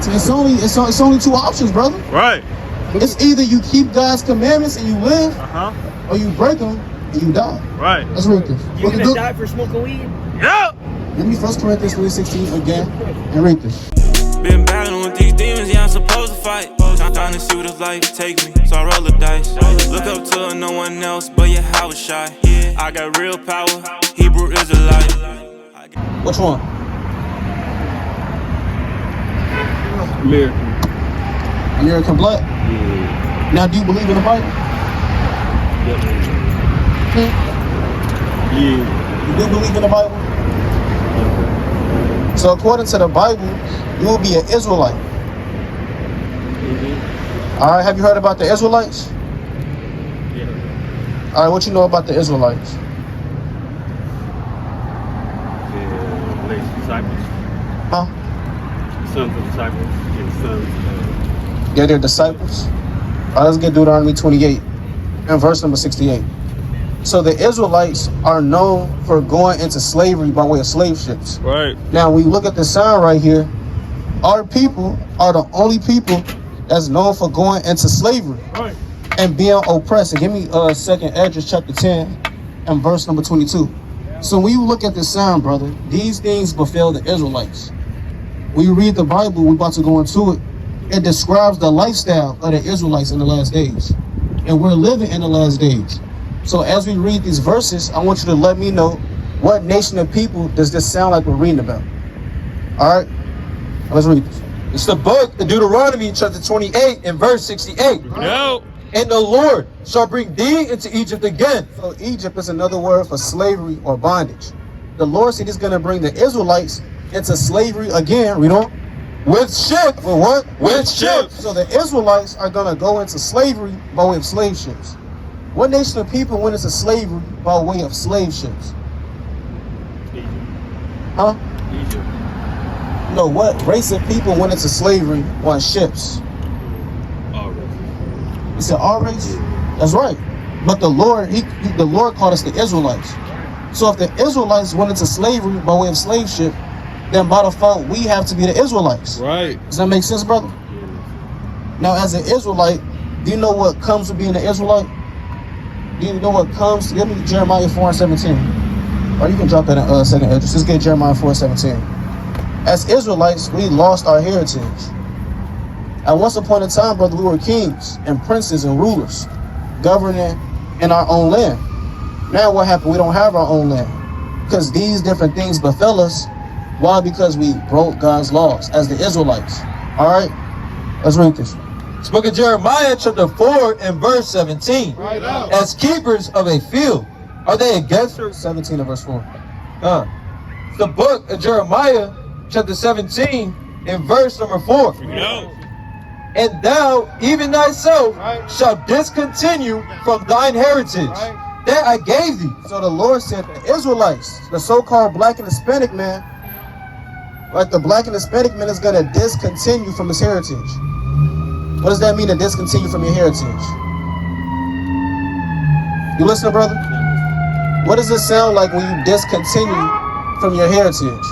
It's only two options, brother. Right. It's either you keep God's commandments and you live, or you break them and you die. Right. Let's read this. You're gonna die for smoking weed? Yeah. Give me 1 Corinthians 3:16 again and read this. Been battling with these demons, yeah, I'm supposed to fight. Trying to see what it's like, take me, so I roll the dice. Look up to no one else, but yeah, I was shy. I got real power, Hebrew Israelite. Which one? American. American black? Yeah. Now, do you believe in the Bible? Yeah. You do believe in the Bible? So according to the Bible, you will be an Israelite. All right, have you heard about the Israelites? Yeah. All right, what you know about the Israelites? Yeah, latest disciples. Huh? Sons of disciples. Yeah, sons. Yeah, they're disciples. All right, let's get Deuteronomy 28 and verse number 68. So the Israelites are known for going into slavery by way of slave ships. Right. Now, when you look at the sign right here, our people are the only people that's known for going into slavery and being oppressed. And give me 2nd Esdras chapter 10 and verse number 22. So when you look at this sign, brother, these things befell the Israelites. When you read the Bible, we're about to go into it. It describes the lifestyle of the Israelites in the last days. And we're living in the last days. So as we read these verses, I want you to let me know what nation of people does this sound like we're reading about. All right, let's read this. It's the book of Deuteronomy chapter 28 and verse 68. No. And the Lord shall bring thee into Egypt again. So Egypt is another word for slavery or bondage. The Lord said he's going to bring the Israelites into slavery again. Read on. With ships. For what? With ships. So the Israelites are going to go into slavery by way of slave ships. What nation of people went into slavery by way of slave ships? Egypt. Huh? Egypt. No, what race of people went into slavery on ships? All right. He said our race? That's right. But the Lord, the Lord called us the Israelites. So if the Israelites went into slavery by way of slave ship, then by default we have to be the Israelites. Right. Does that make sense, brother? Now, as an Israelite, do you know what comes with being an Israelite? Do you know what comes? Give me Jeremiah 4:17. Or you can drop that in 2nd Esdras. Just get Jeremiah 4:17. As Israelites, we lost our heritage. At once upon a time, brother, we were kings and princes and rulers, governing in our own land. Now what happened? We don't have our own land. Because these different things befell us. Why? Because we broke God's laws as the Israelites. All right? Let's read this. It's the book of Jeremiah chapter 4 and verse 17. Right now. As keepers of a field, are they against her? 17 and verse 4. It's the book of Jeremiah chapter 17 and verse number 4. No. And thou, even thyself, shalt discontinue from thine heritage that I gave thee. So the Lord said the Israelites, the so-called black and Hispanic man, like the black and Hispanic man is going to discontinue from his heritage. What does that mean to discontinue from your heritage? You listening, brother? What does it sound like when you discontinue from your heritage?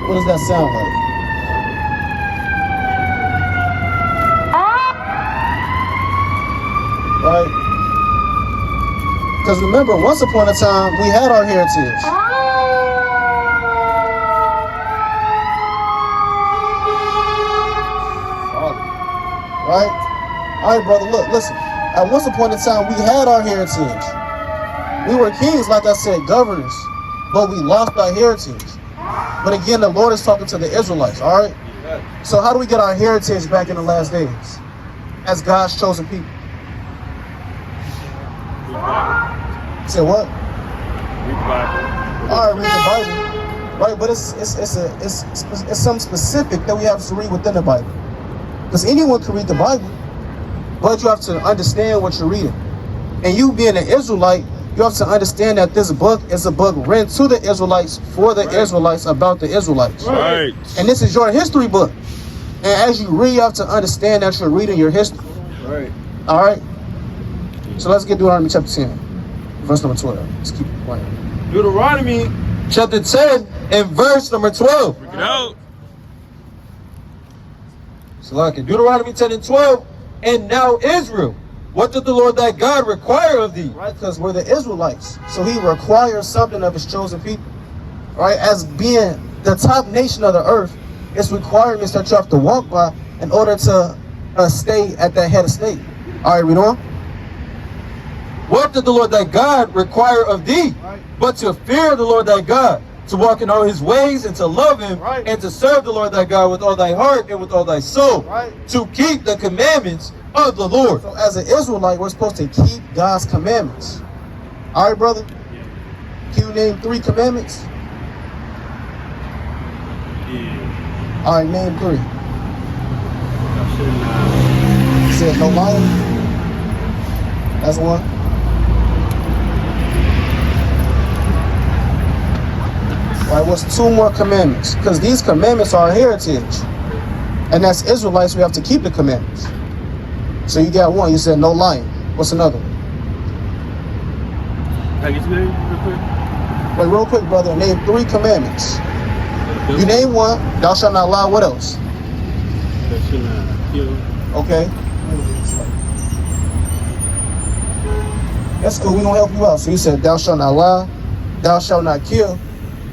What does that sound like? Right? Because remember, once upon a time, we had our heritage. Right? All right, brother, look, listen. At once upon a time, we had our heritage. We were kings, like I said, governors, but we lost our heritage. But again, the Lord is talking to the Israelites, all right? So how do we get our heritage back in the last days as God's chosen people? Say what? Read the Bible. All right, read the Bible, right? But it's something specific that we have to read within the Bible. Because anyone can read the Bible, but you have to understand what you're reading. And you being an Israelite, you have to understand that this book is a book written to the Israelites, for the Israelites, about the Israelites. Right. And this is your history book. And as you read, you have to understand that you're reading your history. Right. All right? So let's get Deuteronomy chapter 10, verse number 12. Let's keep it playing. Deuteronomy chapter 10 and verse number 12. Bring it out. So like in Deuteronomy 10 and 12, and now Israel, what did the Lord thy God require of thee? Right, because we're the Israelites. So he requires something of his chosen people. Right, as being the top nation of the earth, it's requirements that you have to walk by in order to stay at that head of state. All right, read on. What did the Lord thy God require of thee? But to fear the Lord thy God, to walk in all his ways, and to love him, and to serve the Lord thy God with all thy heart and with all thy soul, to keep the commandments of the Lord. So as an Israelite, we're supposed to keep God's commandments. All right, brother? Can you name 3 commandments? Yeah. All right, name 3. I should not. You said no lying? That's one. All right, what's 2 more commandments? Because these commandments are our heritage. And as Israelites, we have to keep the commandments. So you got 1, you said no lying. What's another one? Can I get your name real quick? Wait, real quick, brother, name 3 commandments. You name 1, thou shalt not lie. What else? That should not kill. Okay. That's cool, we're gonna help you out. So you said thou shalt not lie, thou shalt not kill,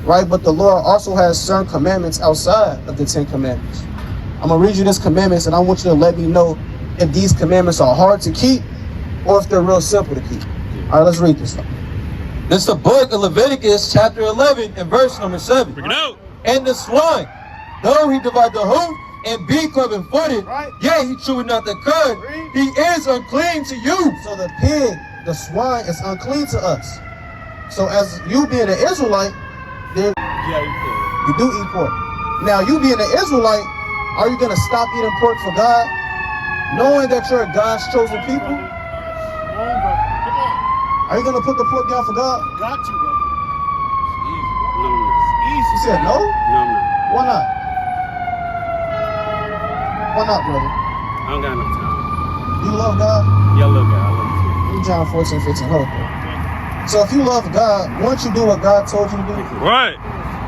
right? But the Lord also has certain commandments outside of the 10 commandments. I'm gonna read you this commandments and I want you to let me know if these commandments are hard to keep or if they're real simple to keep. All right, let's read this. This is the book of Leviticus chapter 11 and verse number 7. Bring it out. And the swine, though he divide the hoof and be cloven-footed, yea, he cheweth not the cud, he is unclean to you. So the pig, the swine, is unclean to us. So as you being an Israelite, then you do eat pork. Now you being an Israelite, are you gonna stop eating pork for God, knowing that you're God's chosen people? Are you gonna put the pork down for God? Got you, bro. No, I'm not. You said no? No, I'm not. Why not? Why not, brother? I don't got enough time. You love God? Yeah, I love God. I love you. Read John 14:15. Hold on. So if you love God, won't you do what God told you to do? Right.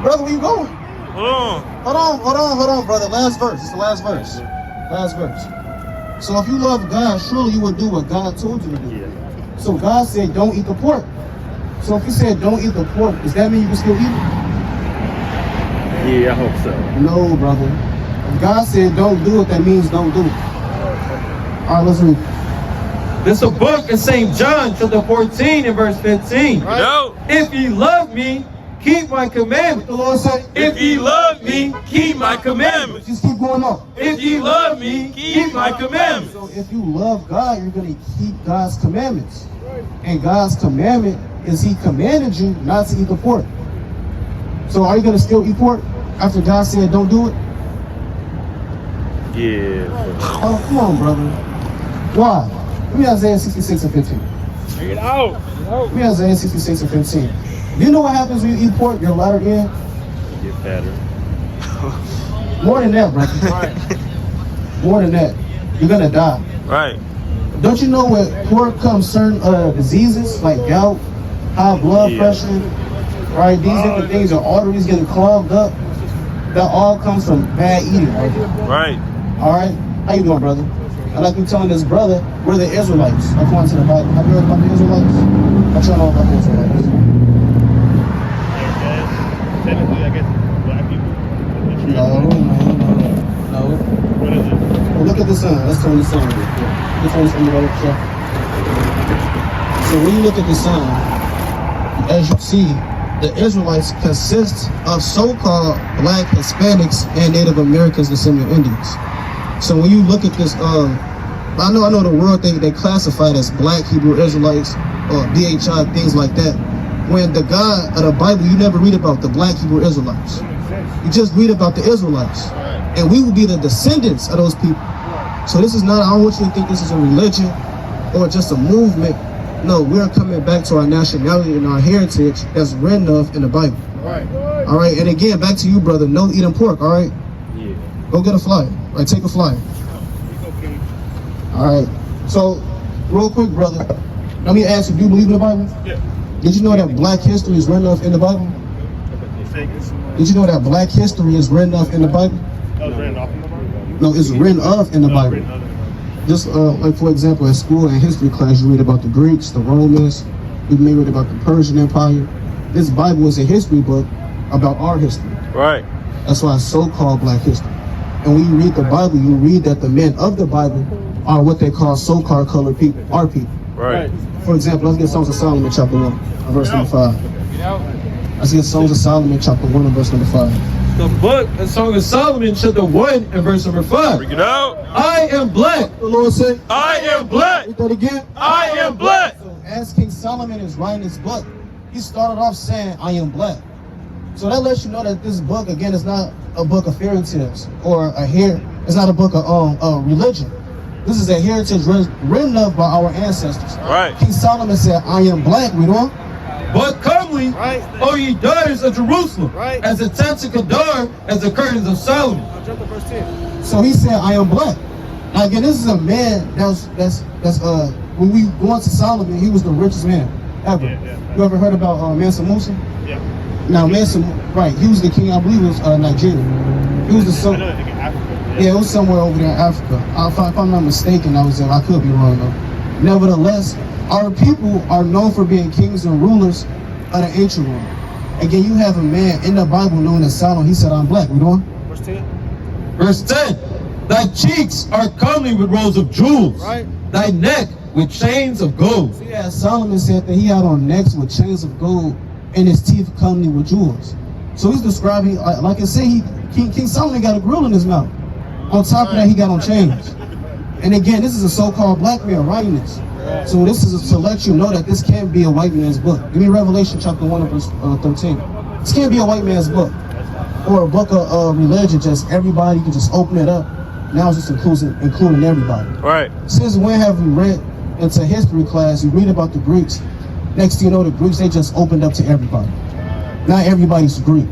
Brother, where you going? Hold on. Hold on, brother. Last verse. It's the last verse. Last verse. So if you love God, surely you would do what God told you to do. Yeah. So God said, don't eat the pork. So if he said, don't eat the pork, does that mean you can still eat it? Yeah, I hope so. No, brother. If God said, don't do it, that means don't do it. All right, let's read. This is a book of St. John chapter 14 and verse 15. No. If ye love me, keep my commandments. The Lord said, If ye love me, keep my commandments. just keep going on. If ye love me, keep my commandments. So if you love God, you're going to keep God's commandments. And God's commandment is he commanded you not to eat the pork. So are you going to still eat pork after God said don't do it? Yeah. Oh, come on, brother. Why? Give me Isaiah 66 and 15. Bring it out. Give me Isaiah 66 and 15. Do you know what happens when you eat pork? Your latter end? Get fatter. More than that, brother. More than that. You're going to die. Right. Don't you know with pork comes certain diseases like gout, high blood pressure, right? These different things, your arteries getting clogged up. That all comes from bad eating, right? Right. All right? How you doing, brother? I like you telling this brother, we're the Israelites, according to the Bible. Have you heard about the Israelites? I'm trying to know about the Israelites. Technically, I guess black people. No. What is it? Well, look at the sun. Let's turn the sun. Let's turn the sun right up. So when you look at the sun, as you see, the Israelites consist of so-called black Hispanics and Native Americans and Semitic Indians. So when you look at this, I know the world they classify it as black Hebrew Israelites or BHI, things like that. When the God of the Bible, you never read about the black Hebrew Israelites. You just read about the Israelites. And we will be the descendants of those people. So this is not, I don't want you to think this is a religion or just a movement. No, we're coming back to our nationality and our heritage that's written of in the Bible. All right, and again, back to you, brother, no eating pork, all right? Yeah. Go get a flyer. All right, take a flyer. All right, so real quick, brother, let me ask you, do you believe in the Bible? Yeah. Did you know that black history is written of in the Bible? Did you know that black history is written of in the Bible? That was written off in the Bible? No, it's written of in the Bible. Written of. Just like for example, at school in history class, you read about the Greeks, the Romans. You may read about the Persian Empire. This Bible is a history book about our history. Right. That's why it's so-called Black history. And when you read the Bible, you read that the men of the Bible are what they call so-called colored people, our people. Right. For example, let's get Songs of Solomon chapter 1, verse number 5. Let's get Songs of Solomon chapter 1 and verse number 5. The book of Song of Solomon, chapter 1 and verse number 5. Bring it out. I am black. The Lord said, I am black. read that again. I am black. So as King Solomon is writing this book, he started off saying, I am black. So that lets you know that this book, again, is not a book of fairy tales or it's not a book of religion. This is a heritage written of by our ancestors. Right. King Solomon said, I am black, read on. But comely, Right. O ye daughters of Jerusalem, Right. as the tents of Kedar, as the curtains of Solomon. Jump to verse 10. So he said, I am black. Now again, this is a man that's when we go into Solomon, he was the richest man ever. Yeah. You ever heard about Mansa Musa? Yeah. Now Mansa, right, he was the king, I believe it was Nigeria. He was the I son. know, I think in Africa. Yeah, it was somewhere over there in Africa. If I'm not mistaken, I could be wrong though. Nevertheless, our people are known for being kings and rulers of the ancient world. Again, you have a man in the Bible known as Solomon. He said, I'm black. We doing? Verse 10. Verse 10. Thy cheeks are comely with rows of jewels. Right. Thy neck with chains of gold. So yeah, Solomon said that he had on necks with chains of gold and his teeth comely with jewels. So he's describing, like I say, King Solomon got a grill in his mouth. On top of that, he got on chains. And again, this is a so-called black man writing this. So this is to let you know that this can't be a white man's book. Give me Revelation chapter 1 verse 13. This can't be a white man's book. Or a book of religion, just everybody can just open it up. Now it's just including everybody. Right. Since when have we read into history class, you read about the Greeks. Next thing you know, the Greeks, they just opened up to everybody. Not everybody's Greek.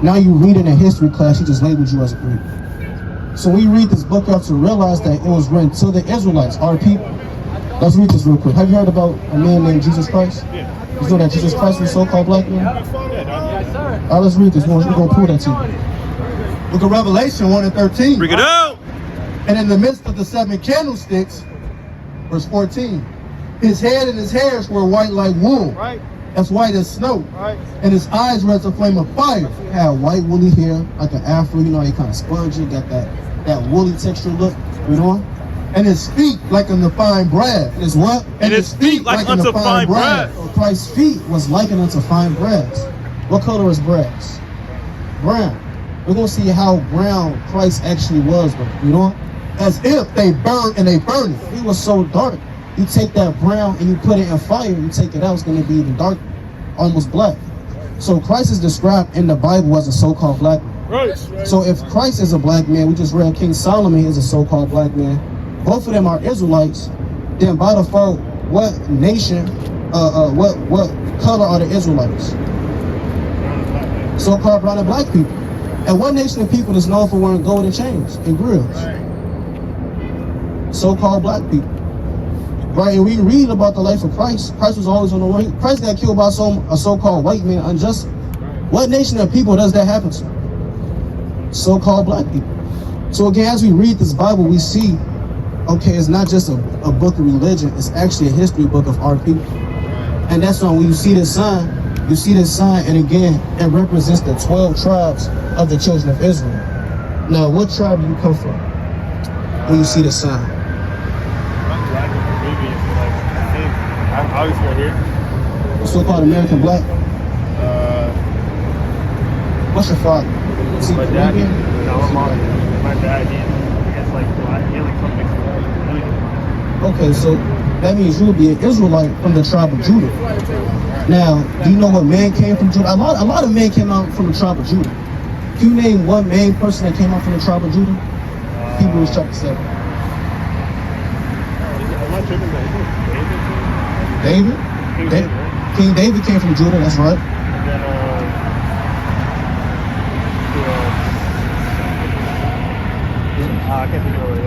Now you read in a history class, he just labeled you as a Greek. So we read this book, you have to realize that it was written to the Israelites, our people. Let's read this real quick. Have you heard about a man named Jesus Christ? Yeah. You know that Jesus Christ was a so-called black man? Yeah, All right, let's read this. We're going to prove that to you. Book of Revelation 1 and 13. Bring it out. And in the midst of the 7 candlesticks, verse 14, his head and his hairs were white like wool, Right. as white as snow, Right. and his eyes were as a flame of fire. He had white woolly hair, like an afro, you know, he kind of spongy, got that woolly texture look, you know? And his feet like unto fine brass. His what? And his feet like unto fine brass. So Christ's feet was likened unto fine brass. What color is brass? Brown. We're going to see how brown Christ actually was, you know? As if they burned and they burned it. He was so dark. You take that brown and you put it in fire, you take it out, it's going to be even darker, almost black. So Christ is described in the Bible as a so-called black man. Right. So if Christ is a black man, we just read King Solomon is a so-called black man. Both of them are Israelites. Then by default, what nation, what color are the Israelites? So-called brown and black people. And what nation of people is known for wearing golden chains and grills? So-called black people. Right, and we read about the life of Christ. Christ was always on the way. Christ got killed by a so-called white man unjustly. What nation of people does that happen to? So-called black people. So again, as we read this Bible, we see, okay, it's not just a book of religion, it's actually a history book of our people. And that's why when you see this sign, and again, it represents the 12 tribes of the children of Israel. Now, what tribe do you come from when you see the sign? Obviously right here. So-called American black. What's your father? Is he My dad, Caribbean? no, my dad, I guess like some mixed. Okay, so that means you would be an Israelite from the tribe of Judah. Now, do you know what man came from Judah? A lot of men came out from the tribe of Judah. Can you name one main person that came out from the tribe of Judah? Hebrews chapter 7. I'm not tripping, but David? King David came from Judah, that's right. And then, I can't think of what it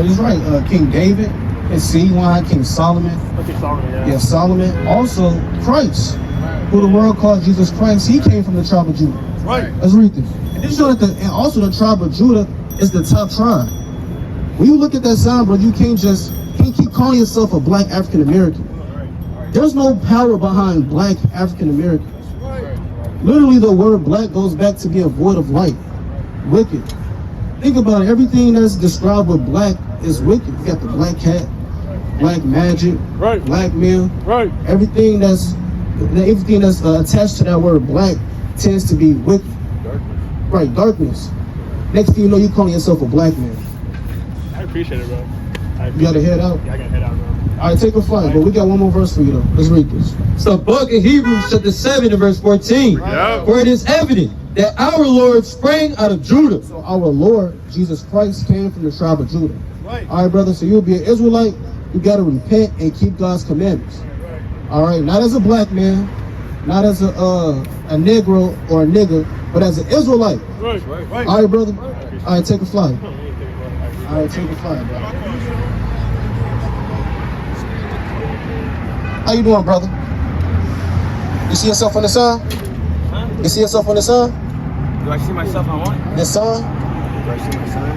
is. He's right. King David, and see why King Solomon. Okay, Solomon, yeah. Yeah, Solomon. Also, Christ, who the world calls Jesus Christ, he came from the tribe of Judah. Right. Let's read this. And this shows that and also the tribe of Judah is the top tribe. When you look at that sign, bro, you can't keep calling yourself a black African American. There's no power behind black African Americans. Literally, the word black goes back to being void of light, wicked. Think about it. Everything that's described with black is wicked. You got the black cat, black magic, blackmail. Everything that's attached to that word black tends to be wicked. Right, darkness. Next thing you know, you calling yourself a black man. I appreciate it, bro. You gotta head out. Yeah, I gotta head out, bro. All right, take a flight, but we got one more verse for you though. Let's read this. It's the book of Hebrews chapter 7 and verse 14. Yeah. For it is evident that our Lord sprang out of Judah. So our Lord Jesus Christ came from the tribe of Judah. Right. All right, brother. So you'll be an Israelite. You gotta repent and keep God's commandments. All right, not as a black man, not as a Negro or a nigger, but as an Israelite. Right. All right, brother. All right, take a flight. All right, take a flight, bro. How you doing, brother? You see yourself on the sun? Huh? You see yourself on the sun? Do I see myself on what? The sun? Do I see my son?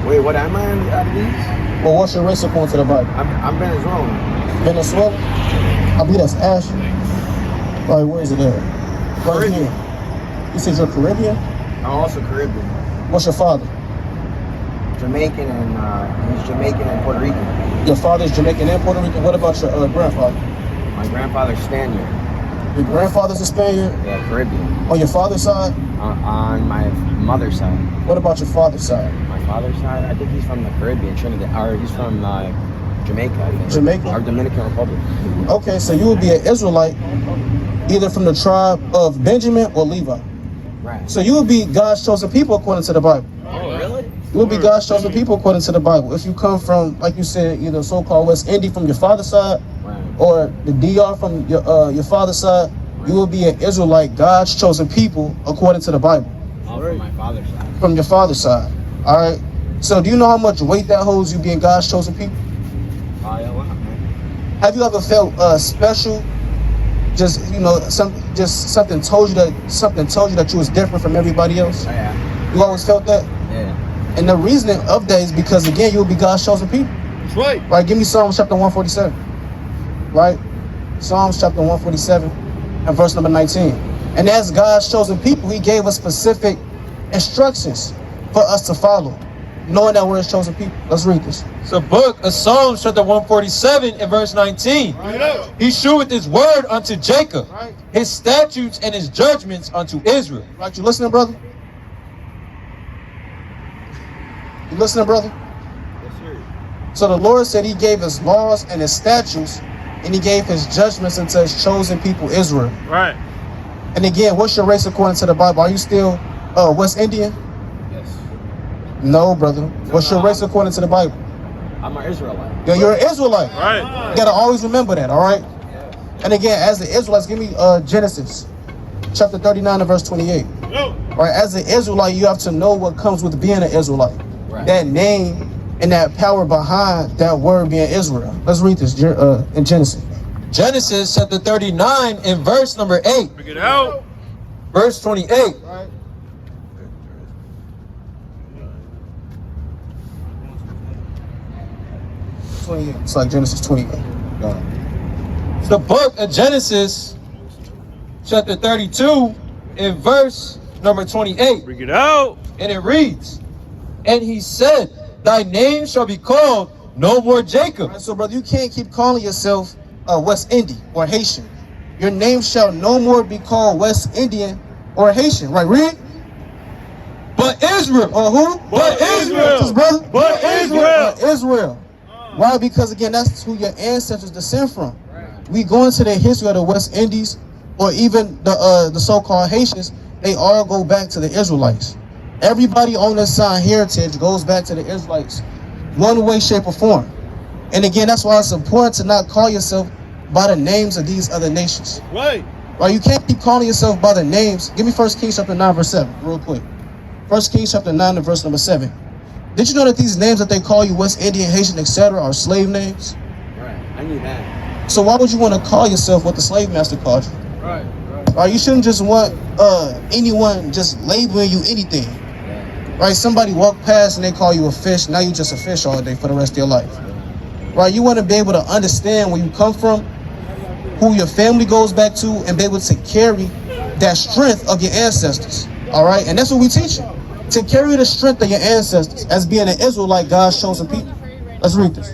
Wait, what am I out of these? Well, what's your race according to the Bible? I'm Venezuelan. Venezuela? I believe that's Ash. All right, where is it at? Right Caribbean. here. You said you're Caribbean? I'm also Caribbean. What's your father? Jamaican and he's Jamaican and Puerto Rican. Your father's Jamaican and Puerto Rican. What about your grandfather? My grandfather's Spaniard. Your grandfather's a Spaniard? Yeah, Caribbean. On your father's side? On my mother's side. What about your father's side? My father's side, I think he's from the Caribbean, Trinidad, or he's from Jamaica, I think. Jamaica? Or Dominican Republic. Okay, so you would be an Israelite, either from the tribe of Benjamin or Levi. Right. So you would be God's chosen people according to the Bible. Oh, really? You would be God's chosen people according to the Bible. If you come from, like you said, either so-called West Indies from your father's side, Right. or the DR from your father's side, you will be an Israelite, God's chosen people according to the Bible. Oh, from my father's side. From your father's side. All right. So do you know how much weight that holds, you being God's chosen people? Oh, yeah, wow, man. Have you ever felt special? Just something told you that you was different from everybody else. Oh, yeah. You always felt that. Yeah. And the reason of that is because again, you will be God's chosen people. That's right. Right. Give me Psalms chapter 147. Right. Psalms chapter 147 and verse number 19. And as God's chosen people, He gave us specific instructions for us to follow, knowing that we're His chosen people. Let's read this. It's the book of Psalms chapter 147 and verse 19. Right. He sheweth his word unto Jacob, Right. his statutes and his judgments unto Israel. Right. You listening, brother? You listening, brother? Yes, sir. So the Lord said He gave His laws and His statutes, and He gave His judgments unto His chosen people, Israel. Right. And again, what's your race according to the Bible? Are you still West Indian? Yes. No, brother. What's your race according to the Bible? I'm an Israelite. Yeah, you're an Israelite. Right. You gotta always remember that, all right? And again, as the Israelites, give me Genesis chapter 39 and verse 28. Yo. Right, as an Israelite, you have to know what comes with being an Israelite. Right. That name and that power behind that word being Israel. Let's read this in Genesis. Genesis chapter 39 and verse number 8. Bring it out. Verse 28. Right. It's like Genesis 28. It's the book of Genesis chapter 32 and verse number 28. Bring it out. And it reads, and he said, thy name shall be called no more Jacob. Right, so, brother, you can't keep calling yourself West Indian or Haitian. Your name shall no more be called West Indian or Haitian. Right, read. But Israel. Who? But Israel. His brother? But Israel. Israel. Why? Because again, that's who your ancestors descend from. We go into the history of the West Indies, or even the so-called Haitians. They all go back to the Israelites. Everybody on this side heritage goes back to the Israelites, one way, shape, or form. And again, that's why it's important to not call yourself by the names of these other nations. Right. Right? You can't keep calling yourself by the names. Give me 1 Kings chapter 9, verse 7, real quick. 1 Kings chapter 9 and verse number 7. Did you know that these names that they call you, West Indian, Haitian, etc., are slave names? Right. I knew that. So why would you want to call yourself what the slave master called you? Right. Right? You shouldn't just want anyone just labeling you anything. Right? Somebody walk past and they call you a fish. Now you just a fish all day for the rest of your life. Right? You want to be able to understand where you come from, who your family goes back to, and be able to carry that strength of your ancestors. All right? And that's what we teach you. To carry the strength of your ancestors as being an Israelite, God's chosen people. Let's read this.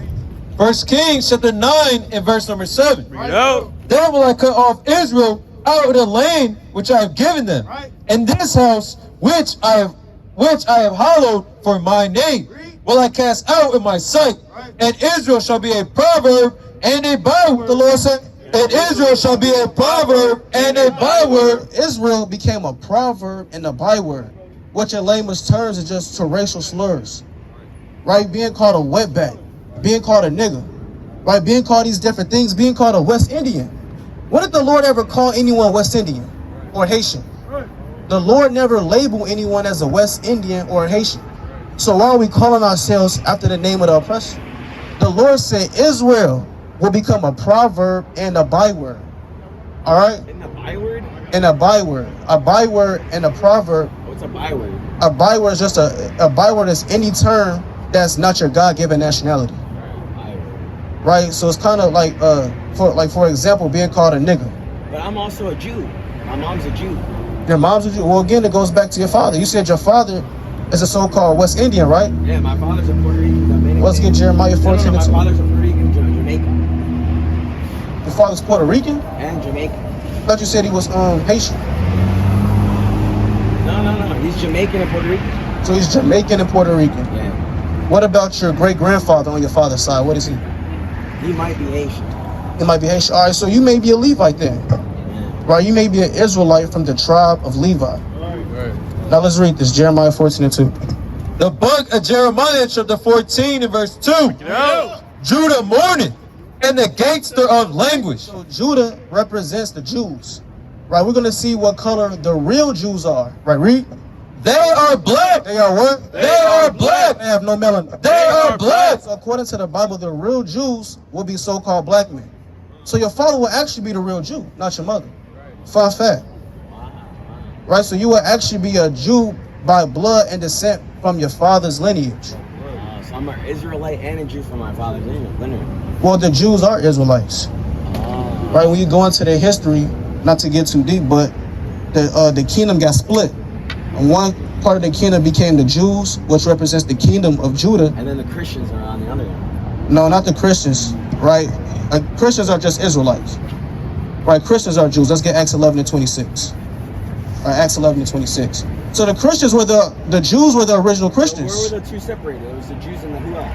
1 Kings chapter 9 and verse number 7. Go. Then will I cut off Israel out of the land which I have given them, and this house which I have hallowed for my name will I cast out in my sight, and Israel shall be a proverb and a byword. The Lord said, and Israel shall be a proverb and a byword. Israel became a proverb and a byword, which in layman's terms is just to racial slurs. Right? Being called a wetback, being called a nigger, right? Being called these different things, being called a West Indian. When did the Lord ever call anyone West Indian or Haitian? The Lord never labeled anyone as a West Indian or a Haitian. So why are we calling ourselves after the name of the oppressor? The Lord said Israel will become a proverb and a byword. All right? In the byword? And a byword. A byword and a proverb. What's a byword? A byword is just a byword is any term that's not your God-given nationality. Byword. Right? So it's kind of like for example, being called a nigger. But I'm also a Jew. My mom's a Jew. Your mom's a Jew. Well, again, it goes back to your father. You said your father is a so-called West Indian, right? Yeah, my father's a Puerto Rican Dominican. Let's get Jeremiah 14 No, my and 2. father's a Puerto Rican Jamaican. Your father's Puerto Rican? And Jamaican. I thought you said he was Haitian. No. He's Jamaican and Puerto Rican. So he's Jamaican and Puerto Rican. Yeah. What about your great-grandfather on your father's side? What is he? He might be Asian. He might be Haitian. All right, so you may be a Levite then. Right? You may be an Israelite from the tribe of Levi. Now let's read this. Jeremiah 14 and 2. The book of Jeremiah chapter 14 and verse 2. Judah mourneth, and the gates thereof languish. So Judah represents the Jews. Right? We're going to see what color the real Jews are. Right? Read. They are black. They are what? They are black. They have no melanin. They are black. So according to the Bible, the real Jews will be so-called black men. So your father will actually be the real Jew, not your mother. Fun fact. Right? So you will actually be a Jew by blood and descent from your father's lineage. So I'm an Israelite and a Jew from my father's lineage. Well, the Jews are Israelites. Right? When you go into their history, not to get too deep, but the kingdom got split. And one part of the kingdom became the Jews, which represents the kingdom of Judah. And then the Christians are on the other end. No, not the Christians, right? Christians are just Israelites. Right? Christians are Jews. Let's get Acts 11 and 26. All right, Acts 11 and 26. So the Christians were the Jews were the original Christians. Where were the two separated? It was the Jews and the who else?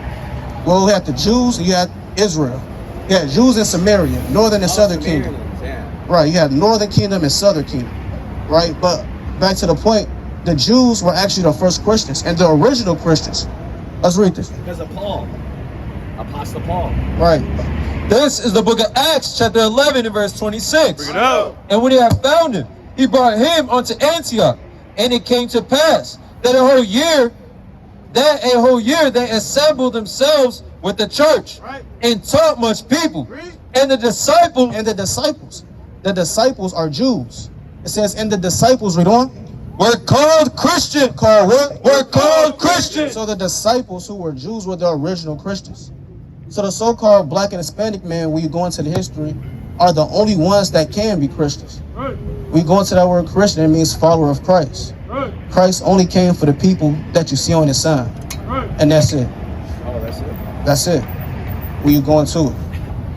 Well, we had the Jews, you had Israel. You had Jews in Samaria, northern and southern kingdom. Yeah. Right, you had northern kingdom and southern kingdom. Right, but back to the point, the Jews were actually the first Christians and the original Christians. Let's read this. Because of Paul. Apostle Paul. Right. This is the book of Acts chapter 11 and verse 26. Bring it out. And when he had found him, he brought him unto Antioch. And it came to pass that a whole year they assembled themselves with the church and taught much people. And the disciples are Jews. It says, and the disciples, read on, were called Christian. Called what? Were called Christian. So the disciples who were Jews were the original Christians. So the so-called black and Hispanic men, when you go into the history, are the only ones that can be Christians. We go into that word Christian, it means follower of Christ. Christ only came for the people that you see on his sign. And that's it. Oh, that's it. That's it. When you go into it.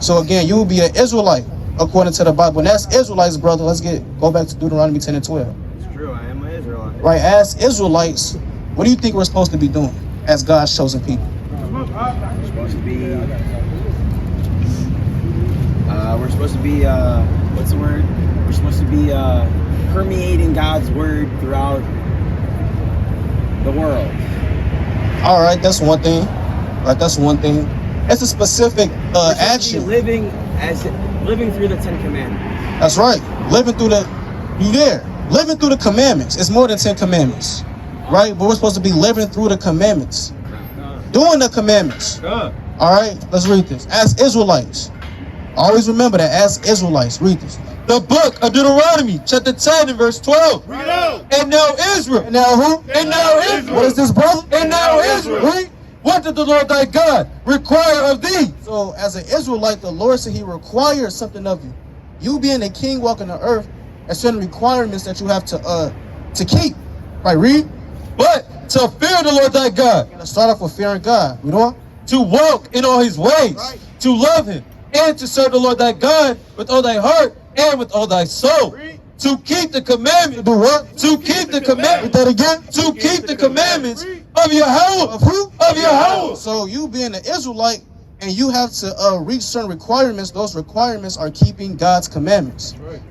So again, you will be an Israelite according to the Bible. And that's Israelites, brother. Let's go back to Deuteronomy 10 and 12. It's true, I am an Israelite. Right, as Israelites, what do you think we're supposed to be doing as God's chosen people? We're supposed to be what's the word? We're supposed to be permeating God's word throughout the world. All right, that's one thing. That's one thing. It's a specific action. Living through the 10 Commandments. That's right. Living through living through the commandments. It's more than 10 commandments, right? But we're supposed to be living through the commandments, doing the commandments. All right, let's read this. As Israelites, always remember that as Israelites, read this. The book of Deuteronomy, chapter 10 and verse 12. Bring it out. And now Israel. And now who? And now Israel. What is this, brother? And now Israel. Read. What did the Lord thy God require of thee? So as an Israelite, the Lord said he requires something of you. You being a king walking the earth, there's certain requirements that you have to keep. Right, read. But to fear the Lord thy God. Let's start off with fearing God. You know? To walk in all his ways. Right. To love him. And to serve the Lord thy God with all thy heart and with all thy soul. Read. To keep the commandments. Do what? To keep the commandments. Read that again. To keep the commandments of Yahweh. Of who? Of Yahweh. So you being an Israelite and you have to reach certain requirements, those requirements are keeping God's commandments. Right.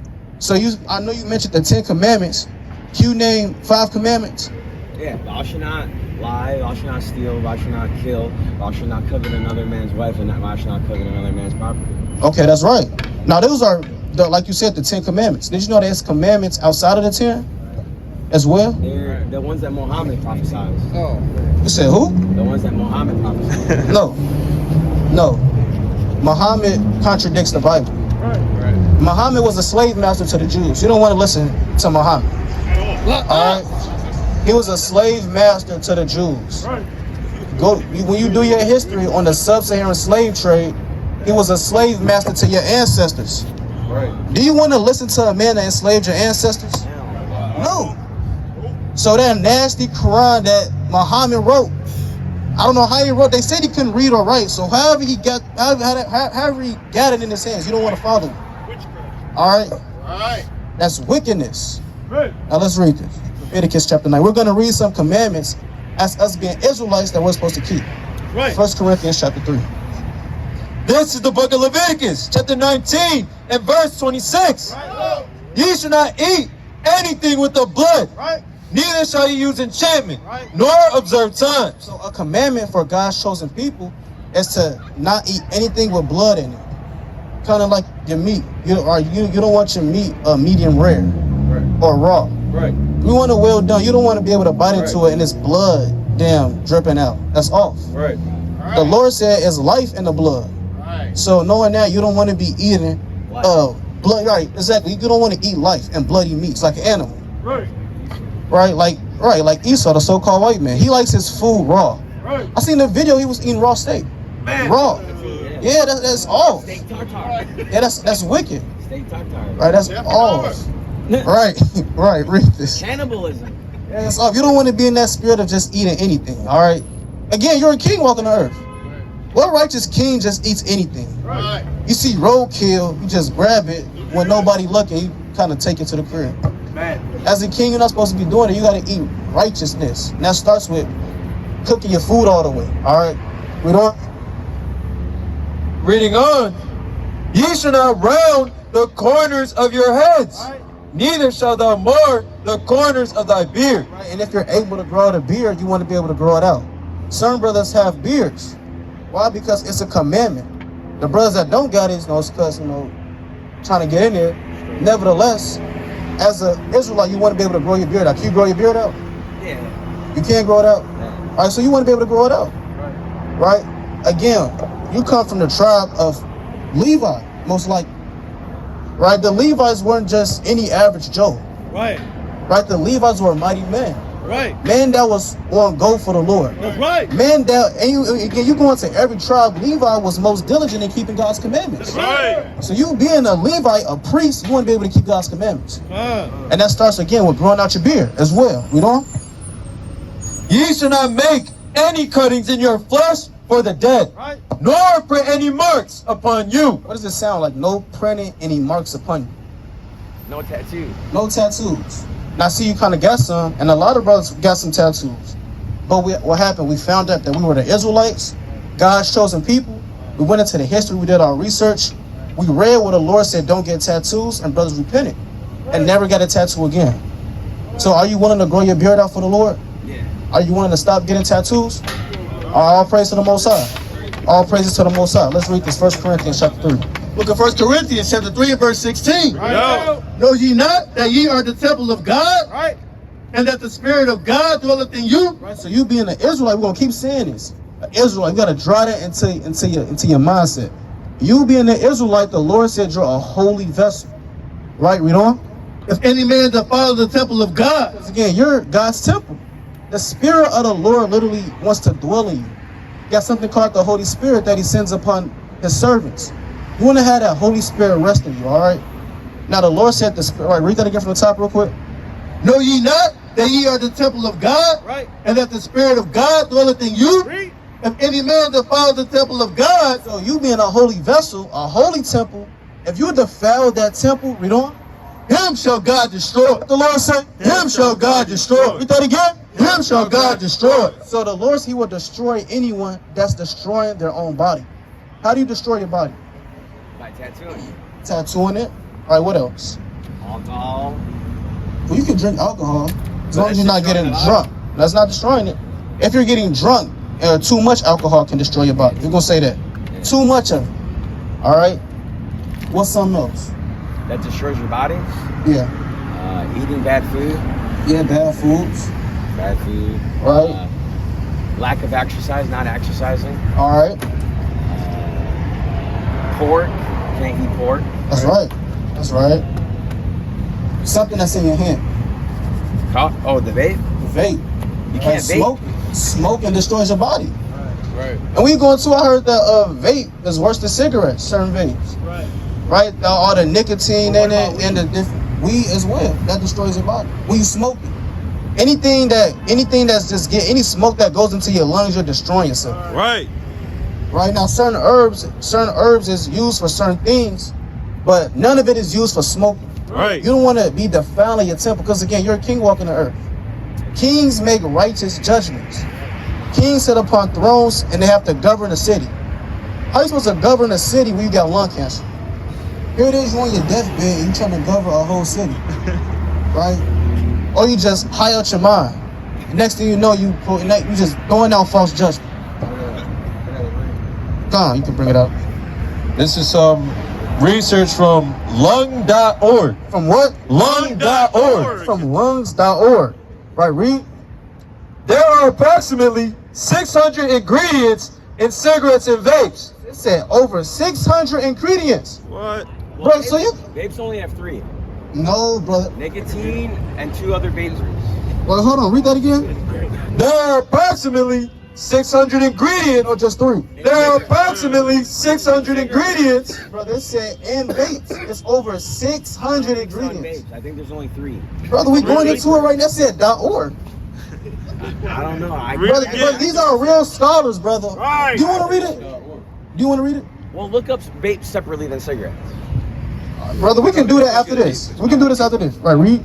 So I know you mentioned the 10 commandments. Can you name 5 commandments? Yeah, thou shalt not lie, thou shalt not steal, thou shalt not kill, thou shalt not covet another man's wife, and thou shalt not covet another man's property. Okay, that's right. Now those are, like you said, the 10 commandments. Did you know there's commandments outside of the 10 as well? They're the ones that Muhammad prophesies. Oh. You said who? The ones that Muhammad prophesies. No. Muhammad contradicts the Bible. Right. Muhammad was a slave master to the Jews. You don't want to listen to Muhammad. All right? He was a slave master to the Jews. Right. When you do your history on the sub-Saharan slave trade, he was a slave master to your ancestors. Right. Do you want to listen to a man that enslaved your ancestors? No. So that nasty Quran that Muhammad wrote, I don't know how he wrote. They said he couldn't read or write. So however he got it in his hands, you don't want to follow him. Witchcraft. All right. Right. That's wickedness. Right. Now let's read this. Leviticus chapter 9. We're going to read some commandments as us being Israelites that we're supposed to keep. Right. 1 Corinthians chapter 3. This is the book of Leviticus, chapter 19 and verse 26. Right. Ye shall not eat anything with the blood, Right. neither shall ye use enchantment, Right. nor observe times. So a commandment for God's chosen people is to not eat anything with blood in it. Kind of like your meat. You don't want your meat medium rare Right. or raw. Right. You want it well done. You don't want to be able to bite into it and it's blood dripping out. That's off. Right. The Lord said it's life in the blood. Right. So knowing that, you don't want to be eating blood. Right, exactly. You don't want to eat life and bloody meats like an animal. Right. Right, like Esau, the so-called white man. He likes his food raw. Right. I seen the video. He was eating raw steak. Man. Raw. Yeah, that's off. Steak tartare. Yeah, that's wicked. Steak tartare. Right, that's Yeah, off. Right, right. Read this. Cannibalism. Yeah, that's off. You don't want to be in that spirit of just eating anything. All right. Again, you're a king walking the earth. What righteous king just eats anything? Right. You see roadkill, you just grab it when nobody looking. You kind of take it to the crib. Man. As a king, you're not supposed to be doing it. You got to eat righteousness. And that starts with cooking your food all the way. All right. We don't. Reading on, ye shall not round the corners of your heads, Right. neither shall thou mar the corners of thy beard. Right? And if you're able to grow out a beard, you want to be able to grow it out. Some brothers have beards. Why? Because it's a commandment. The brothers that don't got it, it's because, trying to get in there. Nevertheless, as an Israelite, you want to be able to grow your beard out. Can you grow your beard out? Yeah. You can't grow it out. Yeah. All right, so you want to be able to grow it out. Right? Again, you come from the tribe of Levi, most likely. Right? The Levites weren't just any average Joe. Right. Right? The Levites were mighty men. Right. Men that was on go for the Lord. That's right. Men that, and you go into every tribe, Levi was most diligent in keeping God's commandments. Right. So you being a Levite, a priest, you want to be able to keep God's commandments. And that starts again with growing out your beard as well. You know? Ye shall not make any cuttings in your flesh for the dead, Right. nor print any marks upon you. What does it sound like? No printing any marks upon you. No tattoo. No tattoos. Now see, you kind of got some, and a lot of brothers got some tattoos. But what happened? We found out that we were the Israelites, God's chosen people. We went into the history, we did our research. We read what the Lord said, don't get tattoos, and brothers repented and never got a tattoo again. So are you willing to grow your beard out for the Lord? Yeah. Are you willing to stop getting tattoos? All praise to the Most High. All praises to the Most High. Let's read this, 1 Corinthians chapter 3. Look at 1 Corinthians chapter 3 and verse 16. Yo. Know ye not that ye are the temple of God, Right. and that the Spirit of God dwelleth in you? Right, so you being an Israelite, we're gonna keep saying this. An Israelite, you gotta draw that into your mindset. You being an Israelite, the Lord said you're a holy vessel. Right, read on. If any man defile the temple of God, Because again, you're God's temple. The Spirit of the Lord literally wants to dwell in you. You got something called the Holy Spirit that he sends upon his servants. You want to have that Holy Spirit rest in you, all right? Now the Lord said the Spirit, all right, read that again from the top real quick. know ye not that ye are the temple of God, Right. and that the Spirit of God dwelleth in you? Read. If any man defile the temple of God, So you being a holy vessel, a holy temple, if you defile that temple, read on. him shall God destroy. What the Lord said? Him shall God destroy. Read that again. Him shall God destroy. So the Lord, he will destroy anyone that's destroying their own body. How do you destroy your body? By tattooing. Tattooing it. All right, what else? Alcohol. Well, you can drink alcohol as long as that's you're not getting destroying the drunk. That's not destroying it. If you're getting drunk, too much alcohol can destroy your body. We're gonna say that. Too much of it. All right. What's something else? That destroys your body. Yeah. Eating bad food. Yeah, bad foods. Bad food. Right. Lack of exercise, not exercising. All right. Pork. Can't eat pork. That's right. That's right. Something that's in your hand. Oh, the vape. Vape. You can't vape. Smoke. Smoking destroys your body. Right. And we going to, I heard that vape is worse than cigarettes, certain vapes. Right. Right? All the nicotine Well, in what it about and the different weed as well. That destroys your body. When you smoke it. Anything that's just any smoke that goes into your lungs, you're destroying yourself. Right. Right now, certain herbs is used for certain things, but none of it is used for smoking. Right. You don't want to be defiling your temple because again, you're a king walking the earth. Kings make righteous judgments. Kings sit upon thrones and they have to govern a city. How are you supposed to govern a city when you got lung cancer? Here it is, you're on your deathbed and you're trying to govern a whole city, right? Or you just high out your mind. Next thing you know, you just throwing out false judgment. Come on, you can bring it up. This is some research from lung.org. From what? Lung.org. From lungs.org. Right, read. There are approximately 600 ingredients in cigarettes and vapes. It said over 600 ingredients. What? Bro, so you... Vapes only have 3. No, brother. Nicotine and 2 other vapors. Well, hold on, read that again. There are approximately 600 ingredients. No, just 3. There are approximately 600 ingredients. Brother, it said in vapes, it's over 600 On ingredients. vapes. I think there's only 3. Brother, we going into it right now. It said .org. I don't know. Brother, these are real scholars, brother. Right. Do you want to read it? Do you want to read it? Well, look up vapes separately than cigarettes. Brother, we can do that after this. We can do this after this. Right, read.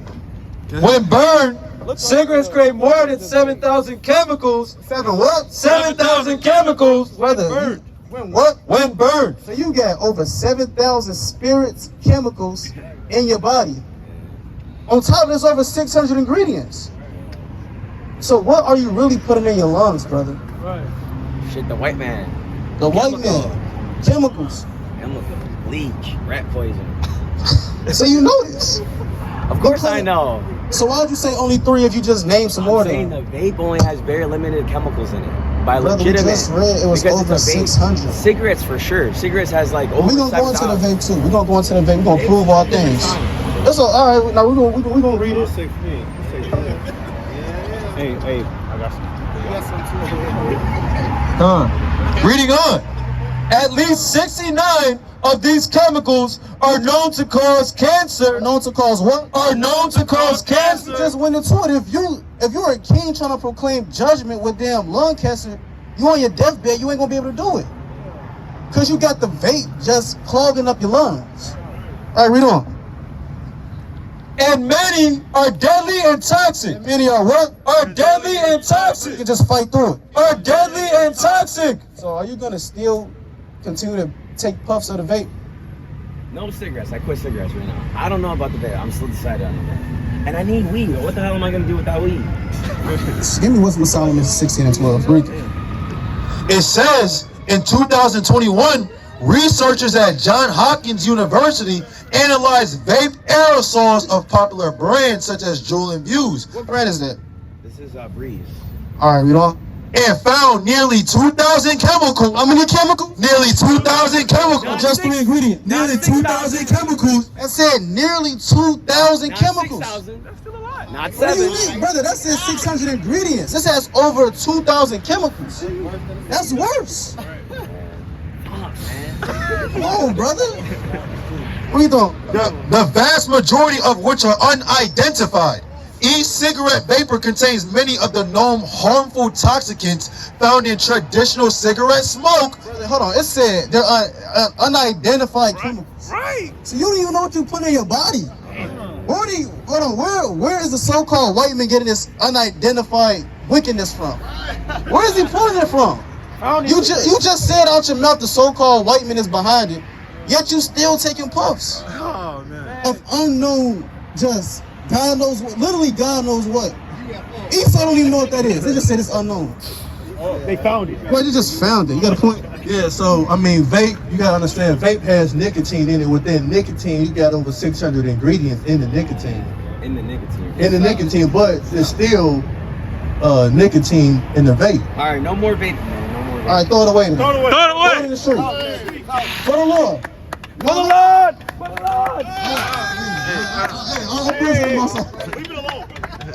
When burned, cigarettes create more than 7,000 chemicals. 7 what? 7,000 chemicals. Brother, Burn. when what? When burned. So you got over 7,000 spirits, chemicals in your body. On top of this, over 600 ingredients. So what are you really putting in your lungs, brother? Right. Shit, the white man. The white man. Chemicals. Bleach. Rat poison. So you know this. Of course I know. So why would you say only 3 if you just name some more I'm saying than? the vape only has very limited chemicals in it. By Brother, we legitimate. just read it was because over it's a vape. 600. Cigarettes for sure. Cigarettes has like over We're gonna go into the 7,000. vape too. We're gonna go into the vape. We're gonna prove all things. That's all right. Now we're gonna read it. Hey, I got some. Reading on. At least 69 of these chemicals are known to cause cancer. Known to cause what? Are known to cause You cancer. just went into it. If you're a king trying to proclaim judgment with damn lung cancer, you on your deathbed, you ain't gonna be able to do it. Cause you got the vape just clogging up your lungs. All right, read on. And many are deadly and toxic. Many are what? Are deadly and You toxic. can just fight through it. Are deadly and toxic. So are you gonna still continue to take puffs of the vape? No cigarettes. I quit cigarettes right now. I don't know about the vape. I'm still decided on that. And I need weed. What the hell am I gonna do without weed? Give me what's Solomon 16 and 12. Read. It says in 2021, researchers at Johns Hopkins University analyzed vape aerosols of popular brands such as Juul and Views. What brand is that? This is Breeze. All right, read on. and found nearly 2,000 chemicals. How many chemicals? Nearly 2,000 chemicals. Just 3 ingredients. Nearly 2,000 chemicals. That said nearly 2,000 chemicals. 6,000. That's still a lot. Not What do 7. you mean, brother? That says 600 ingredients. This has over 2,000 chemicals. That's worse. Come on, brother. What are you doing? The vast majority of which are unidentified. Each cigarette vapor contains many of the known harmful toxicants found in traditional cigarette smoke. Brother, hold on. It said they're unidentified chemicals. Right. So you don't even know what you put in your body. Where is the so-called white man getting this unidentified wickedness from? Where is he pulling it from? You just said out your mouth the so-called white man is behind it, yet you still taking puffs. Oh, man. Of unknown, just God knows what, literally God knows what. Esau don't even know what that is. They just said it's unknown. They found it. Well, you just found it. You got a point? Yeah, so I mean, vape, you gotta understand, vape has nicotine in it. Within nicotine, you got over 600 ingredients in the nicotine. In the nicotine. In the nicotine, but there's still nicotine in the vape. All right, no more vaping, man. No more vaping. All right, throw it away then. Throw it away. Throw it Throw it in away. the street. For the Lord. For the Lord! For the Lord! All praise to the Most High. Leave it alone.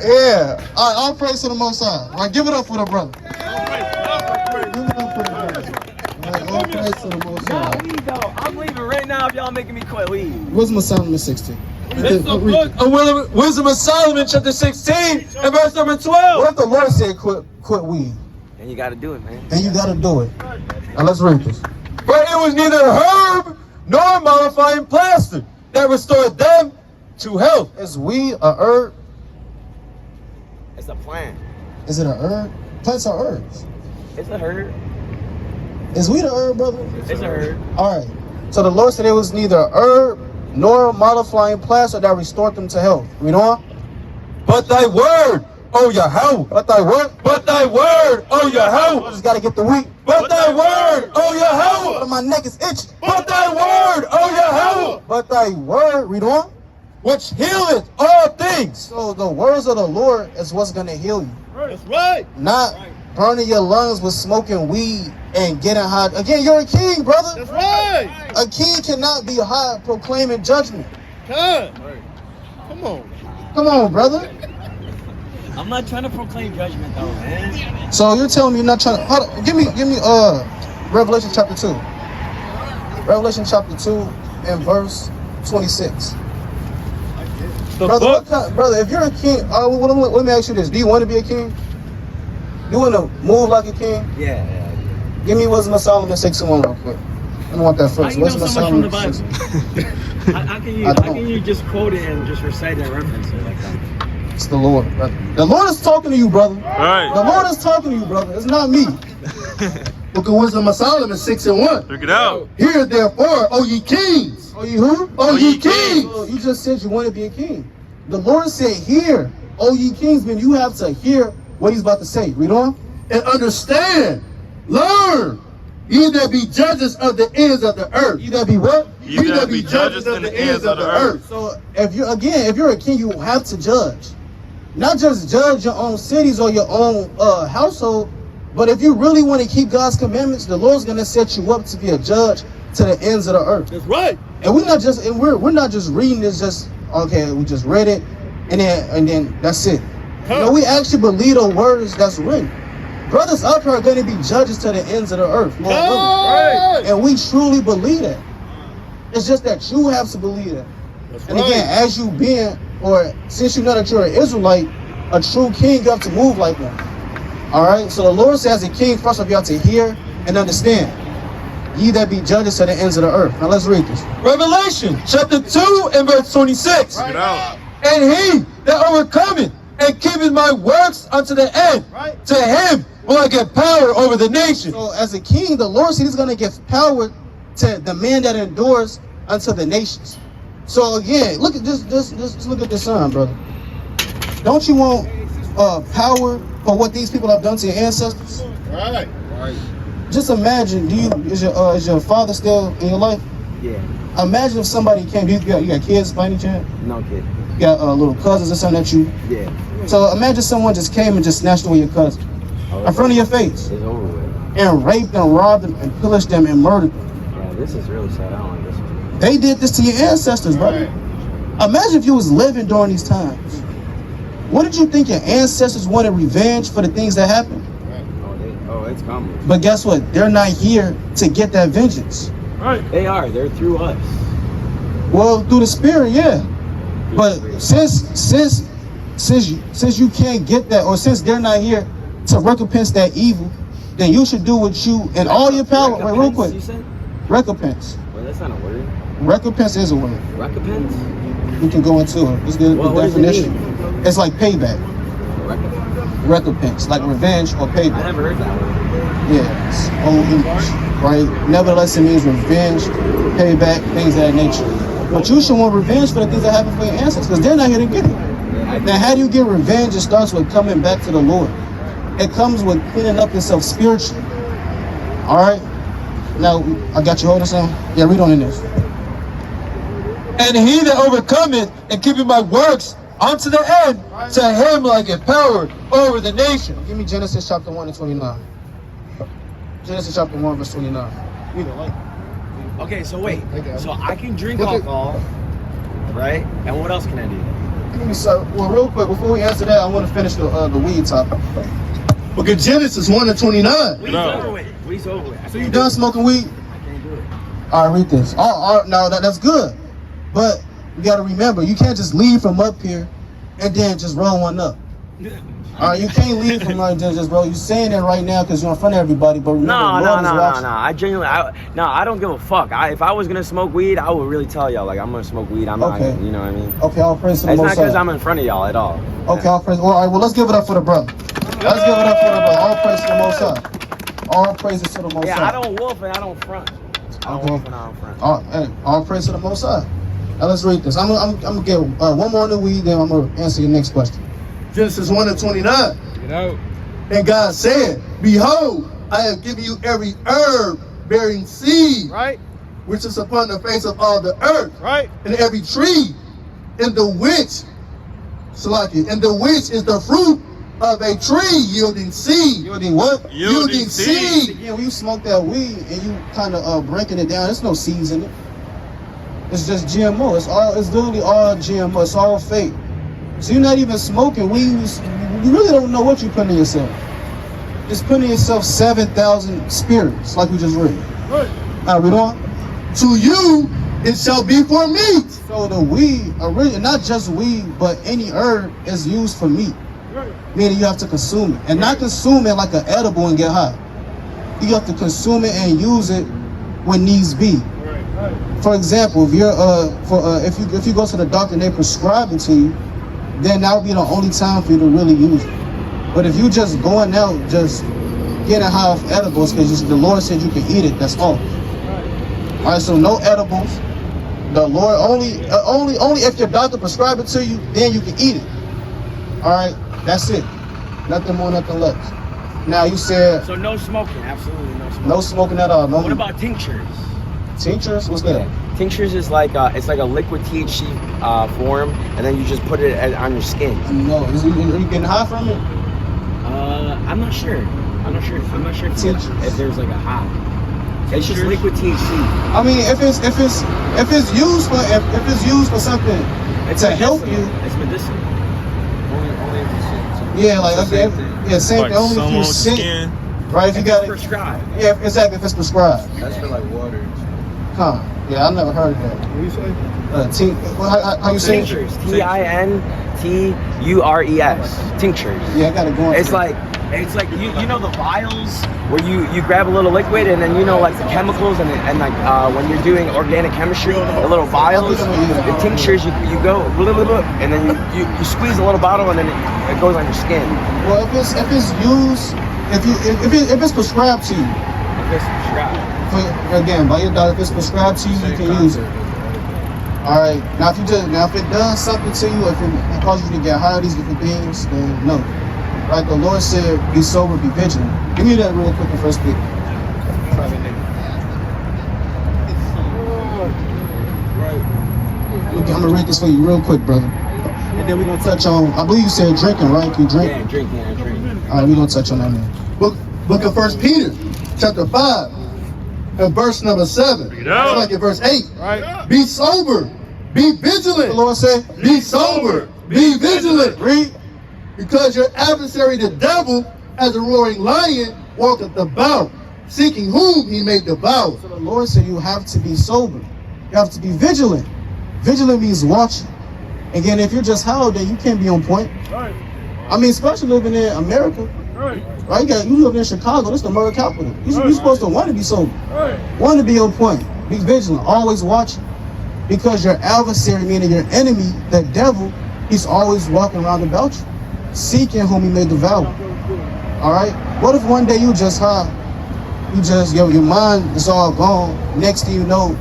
Yeah. All praise to the Most High. All right, give it up for the brother. Give it up for the brother. All praise to the Most Nah, High. weed though. I'm leaving right now if y'all making me quit weed. Wisdom of Solomon 16. It's the book of Wisdom of Solomon, chapter 16, and verse number 12. What if the Lord said quit weed? And you gotta do it, man. And you gotta do it. Now let's read this. For it was neither herb nor mollifying plaster that restored them to health. Is weed a herb? It's a plant. Is it a herb? Plants are herbs. It's a herb. Is weed a herb, brother? It's a herb. All right. So the Lord said it was neither a herb nor mollifying plaster that restored them to health. Read on. But thy word, O Yahweh. But thy word. But thy word, O I Yahweh. just gotta get the wheat. But thy word, O Yahweh. My neck is itching. But thy word, O Yahweh. But thy word. Read on. Which healeth all things. So the words of the Lord is what's gonna heal you. That's right. Not burning your lungs with smoking weed and getting high. Again, you're a king, brother. That's right. A king cannot be high proclaiming judgment. Come on. Come on, brother. I'm not trying to proclaim judgment though, man. So you're telling me you're not trying to hold on, give me Revelation chapter 2. Revelation chapter 2 and verse 26. Brother, if you're a king, let me ask you this. Do you want to be a king? Do you want to move like a king? Yeah. Give me Wisdom of Solomon 6:1 real quick. I don't want that How first. you know Wisdom so of much from the Solomon Bible? 6. How can you just quote it and just recite that reference like that? It's the Lord, brother. The Lord is talking to you, brother. Right. The Lord is talking to you, brother. It's not me. Book of Wisdom of Solomon 6:1. Check it out. Hear therefore, O ye kings. Oh, you who? O ye kings. Oh, you just said you want to be a king. The Lord said, hear, O ye kings, man, you have to hear what he's about to say. Read on. And understand, learn, ye that be judges of the ends of the earth. You gotta be what? You gotta be judges in the ends of the earth. So if you're a king, you have to judge. Not just judge your own cities or your own household, but if you really want to keep God's commandments, the Lord's gonna set you up to be a judge to the ends of the earth. That's right. And we're not just reading this just okay, we just read it and then that's it. No, we actually believe the words that's written. Brothers up here are going to be judges to the ends of the earth. Lord willing. Right. And we truly believe that. It's just that you have to believe that. That's And right. again, as you being, or since you know that you're an Israelite, a true king, you have to move like one. All right. So the Lord says, as a king, first of you have to hear and understand. Ye that be judges to the ends of the earth. Now let's read this. Revelation, chapter 2, and verse 26. Check it out. And he that overcometh and keepeth my works unto the end, Right. to him will I give power over the nation. So as a king, the Lord said he's going to give power to the man that endures unto the nations. So again, look at this. Just look at this sign, brother. Don't you want power for what these people have done to your ancestors? Right. Just imagine. Is your father still in your life? Yeah. Imagine if somebody came. You got kids by any chance? No kid. You got little cousins or something that you. Yeah. So imagine someone just came and just snatched away your cousin. in front of your face, It's over with. and raped and robbed them and pillaged them and murdered them. Yeah, this is really sad. I don't like this one. They did this to your ancestors, brother. Imagine if you was living during these times. What did you think your ancestors wanted revenge for the things that happened? Oh, it's coming. But guess what? They're not here to get that vengeance. They are. They're through us. Well, through the spirit, yeah. But since you can't get that, or since they're not here to recompense that evil, then you should do what you and all your power. Wait, real quick. You said? Recompense. Well, that's not a word. Recompense is a word. Recompense? We can go into it. Let's get Well, the what does it definition. mean? It's like payback. Recompense. Recompense, like revenge or I payback. never heard that word. Yeah, it's old English, right? Nevertheless, it means revenge, payback, things of that nature. But you should want revenge for the things that happened for your ancestors, because they're not here to get it. Now, how do you get revenge? It starts with coming back to the Lord. It comes with cleaning up yourself spiritually. All right? Now, I got you holding something? Yeah, read on in this. And he that overcometh and keepeth my works unto the end, to him will I give power over the nation. Give me Genesis chapter 1 and 29. Genesis chapter 1 verse 29. Okay, so wait. So I can drink alcohol, right? And what else can I do? Well, real quick, before we answer that, I want to finish the weed topic. Look at Genesis 1 and 29. Weed's over with. Weed's over with. So you done smoking weed? I can't do it. All right, read this. Now that's good, but you got to remember, you can't just leave from up here and then just roll one up. All right, you can't leave from right there just roll. You saying that right now because you're in front of everybody, but remember, No. the Lord is watching. I genuinely, I don't give a fuck. If I was gonna smoke weed, I would really tell y'all, like, I'm gonna smoke weed. I'm not, Okay. you know what I mean? Okay, I'll praise to the It's not Most because High. I'm in front of y'all at all. Okay, I'll praise. All right, well, let's give it up for the brother. Let's give it up for the brother. All praise to the Most High. All praises to the Most High. Yeah, I don't wolf and I don't front. I don't wolf and I don't front. All praise to the Most High. Now let's read this. I'm gonna get one more on the weed, then I'm gonna answer your next question. Genesis 1 and 29. And God said, behold, I have given you every herb bearing seed, Right? which is upon the face of all the earth, Right? and every tree, in the which is the fruit of a tree yielding seed. Yielding what? Yielding seed. Again, when you smoke that weed and you kind of breaking it down, there's no seeds in it. It's just GMO. It's literally all GMO. It's all fake. So you're not even smoking weed. You really don't know what you're putting in yourself. It's putting in yourself 7,000 spirits, like we just read. Right. Now read on. To you, it shall be for meat. So the weed, not just weed, but any herb is used for meat. Right. Meaning you have to consume it, and not consume it like an edible and get high. You have to consume it and use it when needs be. Right. For example, if you're if you go to the doctor and they prescribe it to you, then that would be the only time for you to really use it. But if you just going out, just getting high off edibles because the Lord said you can eat it, that's all. All right, so no edibles. The Lord only if your doctor prescribe it to you, then you can eat it. All right, that's it. Nothing more, nothing less. Now you said So no smoking, absolutely no smoking. no smoking at all. No. What about tinctures? Tinctures? What's that? Tinctures is like it's like a liquid THC form, and then you just put it on your skin. No. Are you getting high from it? I'm not sure. I'm not sure if there's like a high. It's just Tinctures? liquid THC. I mean, if it's used for something to help you, It's medicinal. Only if it's yeah, like It's the okay, same thing. yeah, same Like thing. Only if some you're on sick, skin. right? If you got it, prescribed. yeah, exactly. If it's prescribed, That's for like water. huh? Yeah, I never heard of that. What do you say? How you say it? Tinctures. TINTURES. Tinctures. Yeah, I gotta go. It's like you know the vials where you grab a little liquid and then you know like the chemicals and like when you're doing organic chemistry, the little vials, the tinctures you go and then you squeeze a little bottle and then it goes on your skin. Well, if it's used, if it's prescribed to you, It's prescribed. again by your doctor, if it's prescribed to you, you can use it. All right. Now, if it does something to you, if it causes you to get high of these different things, then no. Right? The Lord said, "Be sober, be vigilant." Give me that real quick in First Peter. I'm gonna read this for you real quick, brother. And then we're gonna touch on. I believe you said drinking, right? You drink. Yeah, drink. All right, we're gonna touch on that now. Book of 1 Peter, chapter 5, and verse number 7. it out. It's like in verse 8. Right. Be sober, be vigilant. The Lord said, Be sober, be vigilant. read. Because your adversary, the devil, as a roaring lion, walketh about, seeking whom he may devour. So the Lord said you have to be sober. You have to be vigilant. Vigilant means watching. Again, if you're just held, then you can't be on point. Right. I mean, especially living in America, Right. right? You live in Chicago, this is the murder capital. You're supposed to want to be sober, Right. want to be on point, be vigilant, always watching. Because your adversary, meaning your enemy, the devil, he's always walking around about you, seeking whom he may devour. All right? What if one day you just high, your mind is all gone. Next thing you know,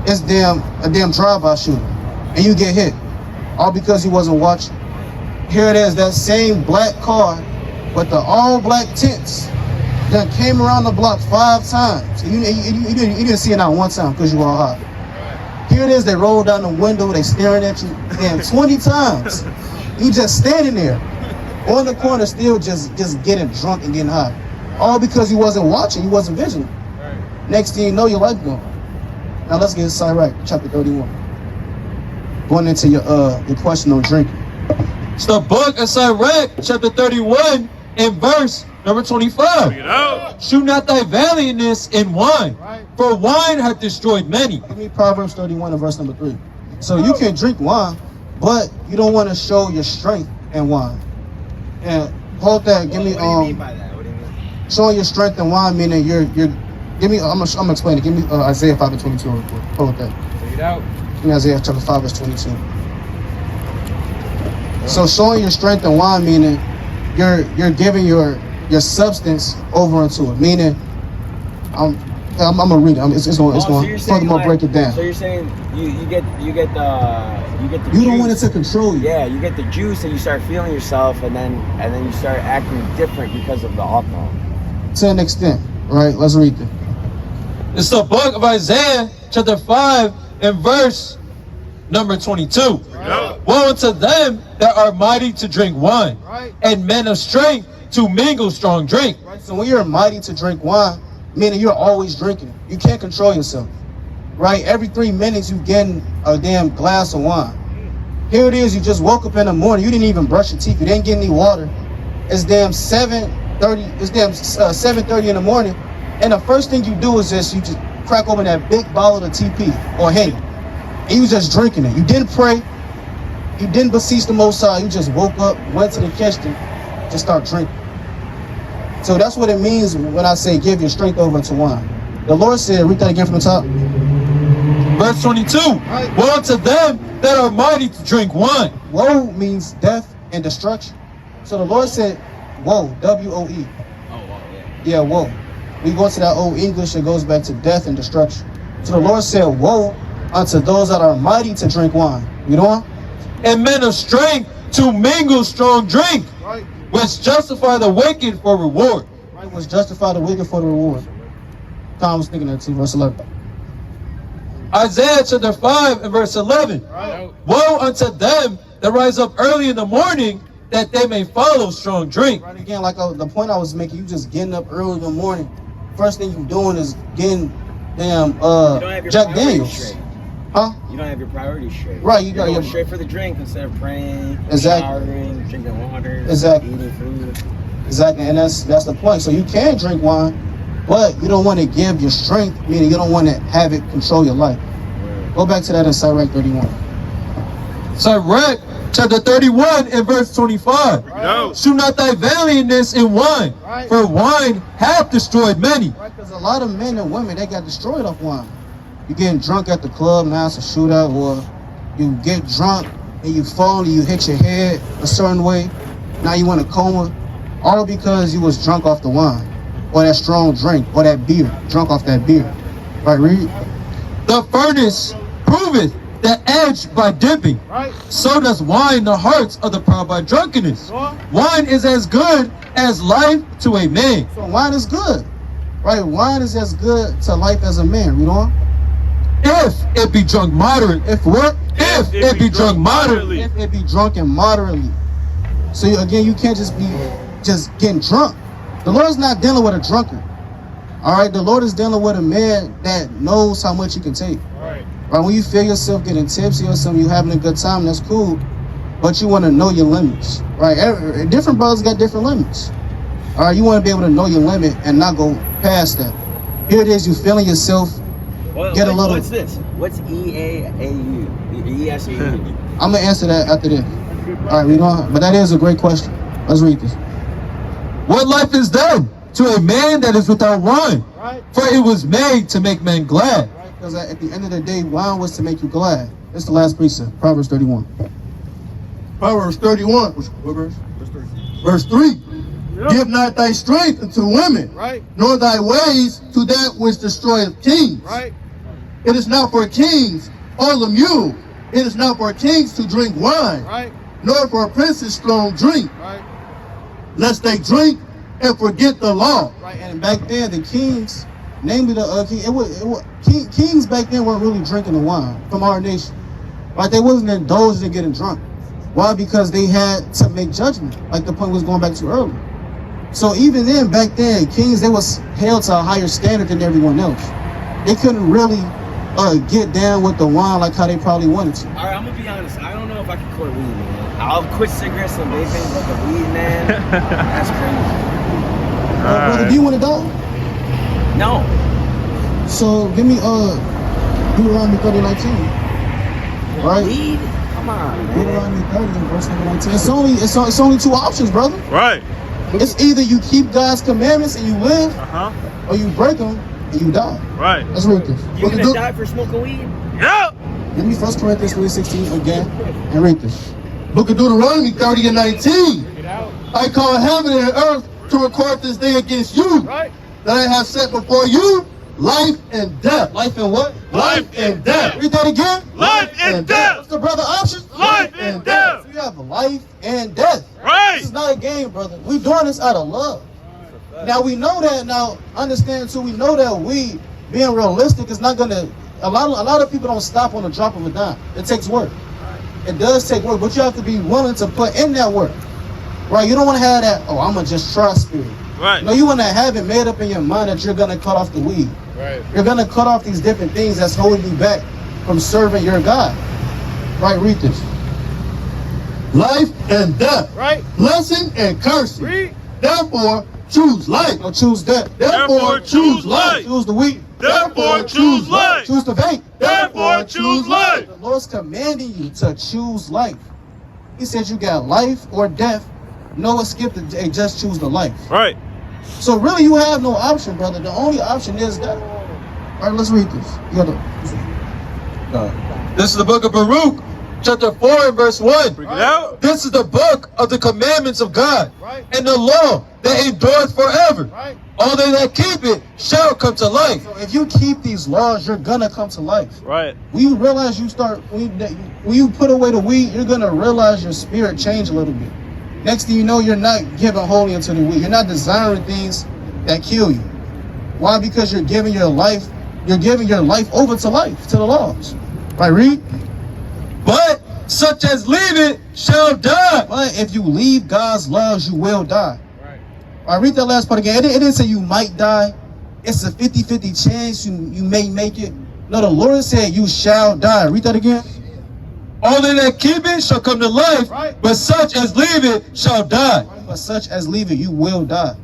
it's a damn drive-by shooter, and you get hit, all because you wasn't watching. Here it is, that same black car with the all black tents that came around the block 5 times. You didn't see it not one time because you were all high. Here it is, they roll down the window, they staring at you, damn, 20 times. You just standing there on the corner, still just getting drunk and getting high. All because you wasn't watching, you wasn't vigilant. Next thing you know, your life gone. Now let's get to Sirach, chapter 31. Going into your question on drinking. It's the book of Sirach, chapter 31, and verse number 25. Bring it out. Shew not thy valiantness in wine, for wine hath destroyed many. Give me Proverbs 31 and verse number 3. So you can drink wine, but you don't want to show your strength in wine. And hold that. Give me What do you mean by that? What do you mean? showing your strength in wine, meaning you're. Give me. I'm gonna explain it. Give me Isaiah 5 and 22 real quick. Hold that. Bring it out. Give me Isaiah chapter 5 verse 22. So showing your strength in wine, meaning you're giving your substance over into it. Meaning, I'm gonna read it. It's going furthermore break it down. So you're saying you get the You don't juice. want it to control you. Yeah, you get the juice and you start feeling yourself, and then you start acting different because of the alcohol. To an extent, right? Let's read it. It's the book of Isaiah, chapter 5, and verse number 22. Woe unto them that are mighty to drink wine, and men of strength to mingle strong drink. Right. So when you're mighty to drink wine, meaning you're always drinking, you can't control yourself. Right? Every 3 minutes you getting a damn glass of wine. Here it is, you just woke up in the morning, you didn't even brush your teeth, you didn't get any water. It's damn 7:30 in the morning, and the first thing you do is you just crack open that big bottle of TP or Henny, and you just drinking it. You didn't pray, you didn't beseech the Most High, you just woke up, went to the kitchen, just start drinking. So that's what it means when I say give your strength over to wine. The Lord said, read that again from the top. Verse 22. Woe unto them that are mighty to drink wine. Woe means death and destruction. So the Lord said, woe, W-O-E. Oh, wow, yeah. Yeah, woe. We go to that old English, it goes back to death and destruction. So the Lord said, woe unto those that are mighty to drink wine. You know what? And men of strength to mingle strong drink, Right. which justify the wicked for reward. Right, was justify the wicked for the reward. Tom was thinking that too, verse 11. Isaiah chapter 5 and verse 11. Right. Woe unto them that rise up early in the morning, that they may follow strong drink. Right, again, like the point I was making, you just getting up early in the morning. First thing you doing is getting damn You don't have your Jack priorities Daniels. straight. Huh? You don't have your priorities straight. Right, you You're got going your straight for the drink instead of praying, Exactly. showering, drinking water, Exactly. eating food. Exactly, and that's the point. So you can drink wine, but you don't want to give your strength, meaning you don't want to have it control your life. Go back to that in Sirach 31. Sirach chapter 31 and verse 25. Shew not thy valiantness in wine, Right. for wine hath destroyed many. Right, because a lot of men and women, they got destroyed off wine. You getting drunk at the club, now it's a shootout, or you get drunk and you fall and you hit your head a certain way, now you in a coma, all because you was drunk off the wine, or that strong drink, or that beer, drunk off that beer. Right, read. The furnace proveth the edge by dipping. Right. So does wine the hearts of the proud by drunkenness. Wine is as good as life to a man. So wine is good, right? Wine is as good to life as a man, you know? If it be drunk moderate. If what? If it be drunk moderately. If it be drunken moderately. So again, you can't just be just getting drunk. The Lord's not dealing with a drunkard. All right, the Lord is dealing with a man that knows how much he can take. Right. When you feel yourself getting tipsy or something, you having a good time, that's cool. But you want to know your limits, right? Different brothers got different limits. All right, you want to be able to know your limit and not go past that. Here it is, you feeling yourself. Get a little. What's this? What's EAAU? ESAU? I'm gonna answer that after this. All right, we don't. But that is a great question. Let's read this. What life is then to a man that is without wine? Right. For it was made to make men glad. Right. Because at the end of the day, wine was to make you glad. That's the last precept. Proverbs 31. Proverbs 31. What verse? Verse 3. Yep. Give not thy strength unto women, right, nor thy ways to that which destroyeth kings. Right. It is not for kings all the mule. It is not for kings to drink wine, right, nor for princes strong drink, right, lest they drink and forget the law. Right. And back then, the kings, namely the kings back then weren't really drinking the wine from our nation. Right. They wasn't indulged in getting drunk. Why? Because they had to make judgment, like the point was going back to earlier. So even then, back then, kings, they was held to a higher standard than everyone else. They couldn't really get down with the wine like how they probably wanted to. All right, I'm gonna be honest. I don't know if I can quit weed, man. I'll quit cigarettes and vaping, but the weed, man, that's crazy. Brother, do you want to die? No. So give me Deuteronomy 30:19. Right? Weed? Come on, man. Deuteronomy 30 verse number 19. It's only two options, brother. Right. It's either you keep God's commandments and you live, or you break them and you die. Right. Let's read this. You gonna die for smoking weed? Yep. Give me 1 Corinthians 3:16 again and read this. Book of Deuteronomy 30:19. I call heaven and earth to record this day against you, right, that I have set before you life and death. Life and what? Life and death. Read that again. Life and death. What's the brother option? Life and death. So you have life and death. Right. This is not a game, brother. We doing this out of love. Now we know that. Now understand too. We know that we being realistic is not gonna. A lot of people don't stop on the drop of a dime. It takes work. It does take work, but you have to be willing to put in that work. Right? You don't want to have that. Oh, I'm gonna just try spirit. Right. No, you want to have it made up in your mind that you're gonna cut off the weed. Right. You're gonna cut off these different things that's holding you back from serving your God. Right? Read this. Life and death. Right. Blessing and cursing. Read. Therefore, choose life. No, choose death. Therefore, choose life. Choose the weed. Therefore, choose life. Choose the vape. Therefore, choose life. The Lord's commanding you to choose life. He said you got life or death. No escape. Just choose the life. Right. So really, you have no option, brother. The only option is death. All right, let's read this. You got This is the book of Baruch, chapter 4 and verse 1. Bring it out. This is the book of the commandments of God, and the law that endureth forever. All they that keep it shall come to life. So if you keep these laws, you're gonna come to life. Right. When you realize when you put away the weed, you're gonna realize your spirit change a little bit. Next thing you know, you're not giving wholly unto the weed. You're not desiring things that kill you. Why? Because you're giving your life over to life, to the laws. Right, read. But such as leave it shall die. But if you leave God's laws, you will die. Right. All right, read that last part again. It didn't say you might die. It's a 50-50 chance you may make it. No, the Lord said you shall die. Read that again. All they that keep it shall come to life, but such as leave it shall die. But such as leave it, you will die.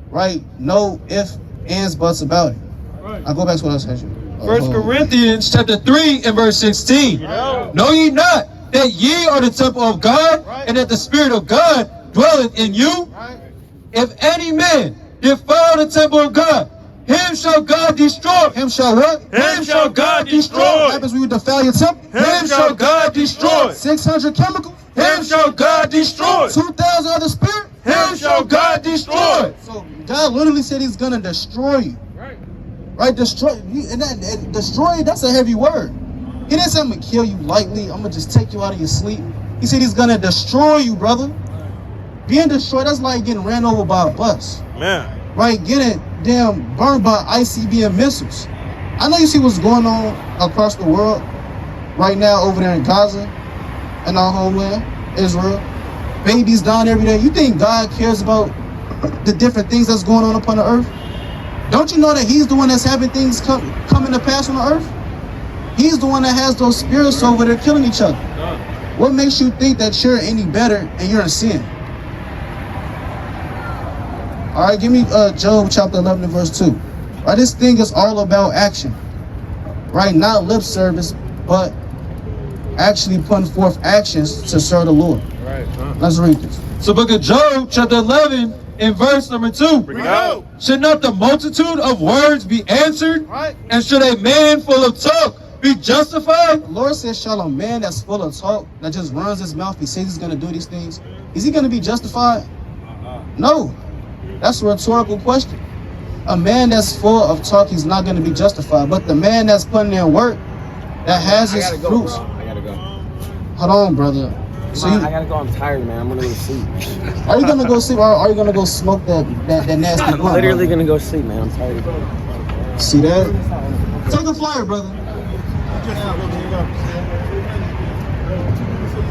Right? No ifs, ands, buts about it. Right. I'll go back to what I said. 1 Corinthians chapter 3 and verse 16. Know ye not that ye are the temple of God, and that the Spirit of God dwelleth in you? If any man defile the temple of God, him shall God destroy. Him shall what? Him shall God destroy. What happens when you defile your temple? Him shall God destroy. 600 chemicals? Him shall God destroy. 2,000 other spirit? Him shall God destroy. So God literally said he's going to destroy you. Right? Destroy. And destroy, that's a heavy word. He didn't say I'm going to kill you lightly. I'm going to just take you out of your sleep. He said he's going to destroy you, brother. Being destroyed, that's like getting ran over by a bus. Man. Right? Getting damn burned by ICBM missiles. I know you see what's going on across the world right now over there in Gaza and our homeland, Israel. babies dying every day. You think God cares about the different things that's going on upon the earth? Don't you know that he's the one that's having things coming to pass on the earth? He's the one that has those spirits over there killing each other. What makes you think that you're any better and you're in sin? All right, give me Job chapter 11 and verse 2. Right, this thing is all about action. Right, not lip service, but actually putting forth actions to serve the Lord. Right. Let's read this. So book of Job, chapter 11, and verse number 2. Bring it out. Should not the multitude of words be answered? Right. And should a man full of talk be justified? The Lord says, shall a man that's full of talk, that just runs his mouth, he says he's going to do these things, is he going to be justified? No. That's a rhetorical question. A man that's full of talk, he's not going to be justified. But the man that's putting in work, that has his fruits. I gotta go. Hold on, brother. So I gotta go. I'm tired, man. I'm gonna go to sleep. are you going to go sleep, or are you going to go smoke that nasty I'm blunt? literally brother? gonna go sleep, man. I'm tired. See that? Take a flyer, brother.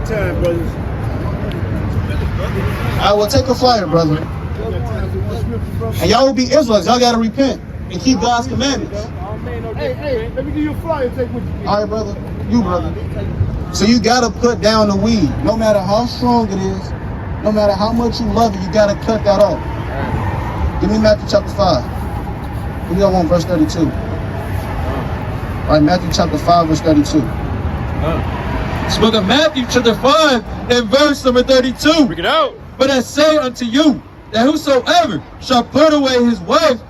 Time, brothers. I will take a flyer, brother. And y'all will be Israelites. Y'all got to repent and keep God's commandments. Hey, let me give you a flyer. Take with you. All right, brother. You, brother. So you got to put down the weed. No matter how strong it is, no matter how much you love it, you got to cut that off. Give me Matthew chapter 5. Give me that one, verse 32. All right, Matthew chapter 5, verse 32. This book of Matthew, chapter 5, and verse number 32. Bring it out. But I say unto you, that whosoever shall put away his wife,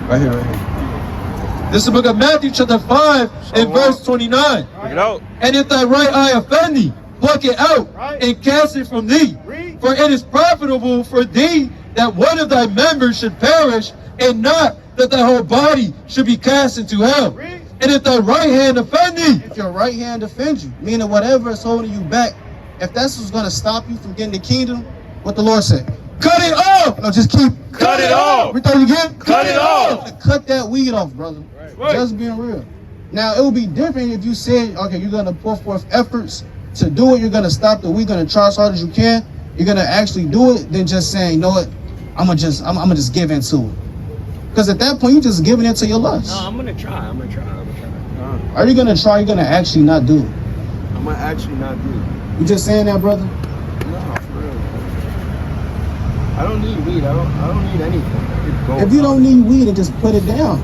Right here, right here. this is the book of Matthew, chapter 5, and verse 29. Bring it out. And if thy right eye offend thee, pluck it out, and cast it from thee. For it is profitable for thee that one of thy members should perish, and not that thy whole body should be cast into hell. And if thy right hand offend thee, If your right hand offends you, meaning whatever is holding you back, if that's what's going to stop you from getting the kingdom, what the Lord said? cut it off. No, just keep. Cut it off. We thought again? Cut it off. Cut that weed off, brother. Right. Just being real. Now, it would be different if you said, okay, you're going to put forth efforts to do it. You're going to stop the weed. You're going to try as hard as you can. You're going to actually do it. Then just saying, you know what? I'm gonna just give into it. Because at that point, you're just giving into your lust. No, I'm gonna try. Are you going to try? You're going to actually not do it. I'm gonna actually not do it. You just saying that, brother? No, for real. I don't need weed. I don't need anything. If you don't need weed, then just put it down.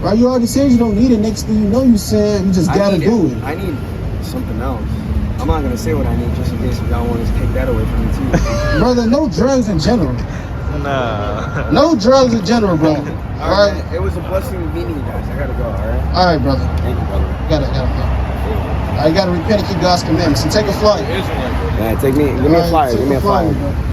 Right? You already said you don't need it. Next thing you know, you said you just gotta do it. I need something else. I'm not gonna say what I need just in case y'all want to take that away from me too. Brother, no drugs in general. Nah. No drugs in general, bro. All right? It was a blessing meeting you guys. I gotta go. All right. All right, brother. Thank you, brother. Gotta go. All right, you gotta repent and keep God's commandments. So take a flight. Yeah, give me a flyer. Give me a flyer. Bro.